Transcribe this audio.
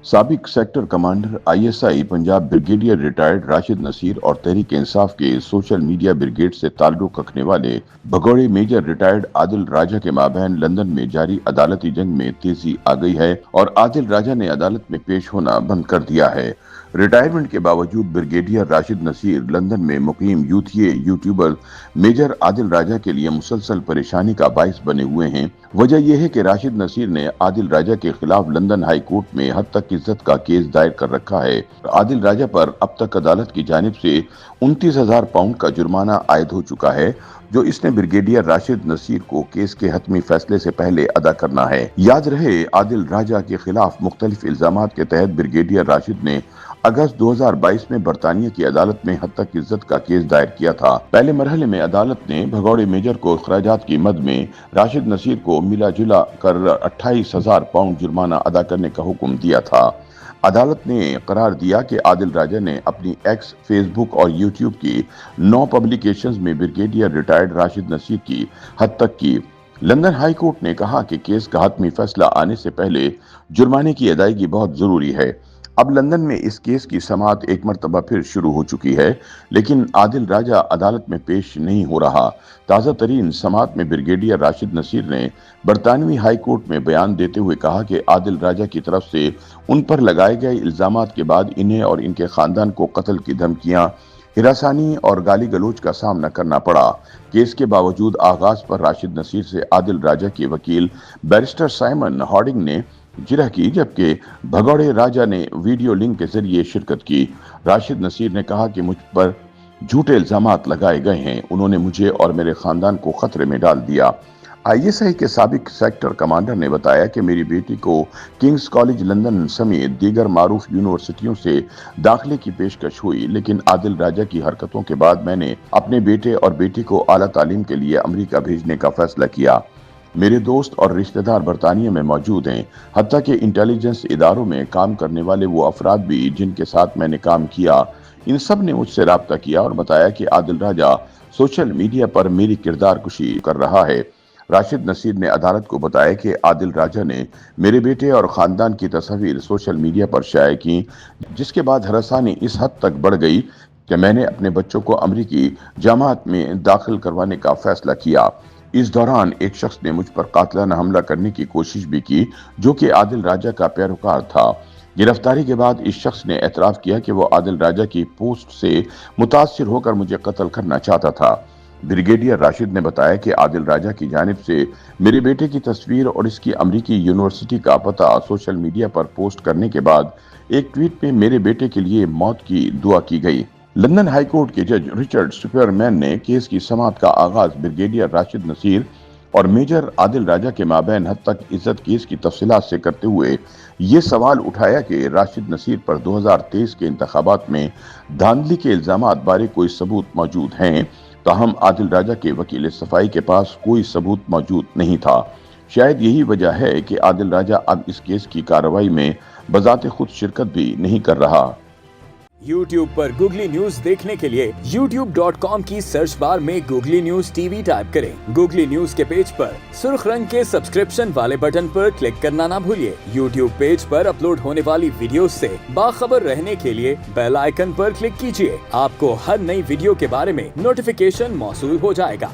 साबिक sector commander ISI Punjab brigadier retired Rashid Naseer और तहरीक इंसाफ के सोशल मीडिया ब्रिगेड से ताल्लुक रखने वाले भगोड़े मेजर रिटायर्ड आदिल राजा के माबैन लंदन में जारी अदालती जंग में तेजी आ गई है और आदिल राजा ने अदालत में पेश होना बंद कर दिया है। रिटायरमेंट के बावजूद ब्रिगेडियर राशिद नसीर लंदन में मुकीम यूथीय यूट्यूबर मेजर आदिल राजा के लिए मुसलसल परेशानी का बाइस बने हुए हैं। वजह यह है कि राशिद नसीर ने आदिल राजा के खिलाफ लंदन हाई कोर्ट में हद तक इज्जत का केस दायर कर रखा है। आदिल राजा पर अब तक अदालत की जानिब से 29,000 पाउंड का जुर्माना आयद हो चुका है, जो इसने ब्रिगेडियर राशिद नसीर को केस के हतमी फैसले से पहले अदा करना है। याद रहे, आदिल राजा के खिलाफ मुख्तलिफ इल्जामात के तहत ब्रिगेडियर राशिद ने अगस्त 2022 में बरतानिया की अदालत में हद तक इज्जत का केस दायर किया था। पहले मरहले में अदालत ने भगोड़े मेजर को अखराजात की मद में राशिद नसीर को मिला जुला कर 28,000 पाउंड जुर्माना अदा करने का हुक्म दिया था। अदालत ने करार दिया कि आदिल राजा ने अपनी एक्स, फेसबुक और यूट्यूब की 9 पब्लिकेशंस में ब्रिगेडियर रिटायर्ड राशिद नसीर की हद तक की। लंदन हाई कोर्ट ने कहा कि केस का हतमी फैसला आने से पहले जुर्माने की अदायगी बहुत जरूरी है। अब लंदन में इस केस की समाअत एक मरतबा फिर शुरू हो चुकी है, लेकिन आदिल राजा अदालत में पेश नहीं हो रहा। ताज़ा तरीन समाअत में ब्रिगेडियर राशिद नसीर ने बरतानवी हाई कोर्ट में बयान देते हुए कहा कि आदिल राजा की तरफ से उन पर लगाए गए इल्जामात के बाद इन्हें और इनके खानदान को कत्ल की धमकियां, हिरासानी और गाली गलोच का सामना करना पड़ा। केस के बावजूद आगाज पर राशिद नसीर से आदिल राजा के वकील बैरिस्टर साइमन हॉर्डिंग ने जिरह की, जबकि भगोड़े राजा ने वीडियो लिंक के जरिए शिरकत की। राशिद नसीर ने कहा कि मुझ पर झूठे इल्जामात लगाए गए हैं, उन्होंने मुझे और मेरे खानदान को खतरे में डाल दिया। आईएसआई के साबिक सेक्टर कमांडर ने बताया कि मेरी बेटी को किंग्स कॉलेज लंदन समेत दीगर मारूफ यूनिवर्सिटियों से दाखिले की पेशकश हुई, लेकिन आदिल राजा की हरकतों के बाद मैंने अपने बेटे और बेटी को आला तालीम के लिए अमेरिका भेजने का फैसला किया। मेरे दोस्त और रिश्तेदार बरतानिया में मौजूद हैं, हत्ता के इंटेलिजेंस इदारों में काम करने वाले वो अफराद भी जिनके साथ मैंने काम किया, इन सब ने मुझसे राब्ता किया और बताया कि आदिल राजा सोशल मीडिया पर मेरी किरदार कुशी कर रहा है। राशिद नसीर ने अदालत को बताया कि आदिल राजा ने मेरे बेटे और खानदान की तस्वीर सोशल मीडिया पर शाया की, जिसके बाद हरासानी इस हद तक बढ़ गई कि मैंने अपने बच्चों को अमरीकी जमात में दाखिल करवाने का फैसला किया। इस दौरान एक शख्स ने मुझ पर कातलाना हमला करने की कोशिश भी की, जो कि आदिल राजा का पैरोकार था। गिरफ्तारी के बाद इस शख्स ने एतराफ किया कि वो आदिल राजा की पोस्ट से मुतासिर होकर मुझे कत्ल करना चाहता था। ब्रिगेडियर राशिद ने बताया कि आदिल राजा की जानिब से मेरे बेटे की तस्वीर और इसकी अमरीकी यूनिवर्सिटी का पता सोशल मीडिया पर पोस्ट करने के बाद एक ट्वीट में मेरे बेटे के लिए मौत की दुआ की गई। लंदन हाई कोर्ट के जज रिचर्ड सुपरमैन ने केस की समाअत का आगाज ब्रिगेडियर राशिद नसीर और मेजर आदिल राजा के माबैन हद तक इज्जत केस की तफसीलात से करते हुए ये सवाल उठाया कि राशिद नसीर पर 2023 के इंतखाबात में धांधली के इल्जामात बारे कोई सबूत मौजूद हैं, ताहम आदिल राजा के वकील सफाई के पास कोई सबूत मौजूद नहीं था। शायद यही वजह है कि आदिल राजा अब इस केस की कार्रवाई में बजाते खुद शिरकत भी नहीं कर रहा। YouTube पर गूगली न्यूज देखने के लिए youtube.com की सर्च बार में गूगली न्यूज टीवी टाइप करें। गूगली न्यूज के पेज पर सुर्ख रंग के सब्सक्रिप्शन वाले बटन पर क्लिक करना ना भूलिए। YouTube पेज पर अपलोड होने वाली वीडियोस से बाखबर रहने के लिए बेल आइकन पर क्लिक कीजिए। आपको हर नई वीडियो के बारे में नोटिफिकेशन मौसूल हो जाएगा।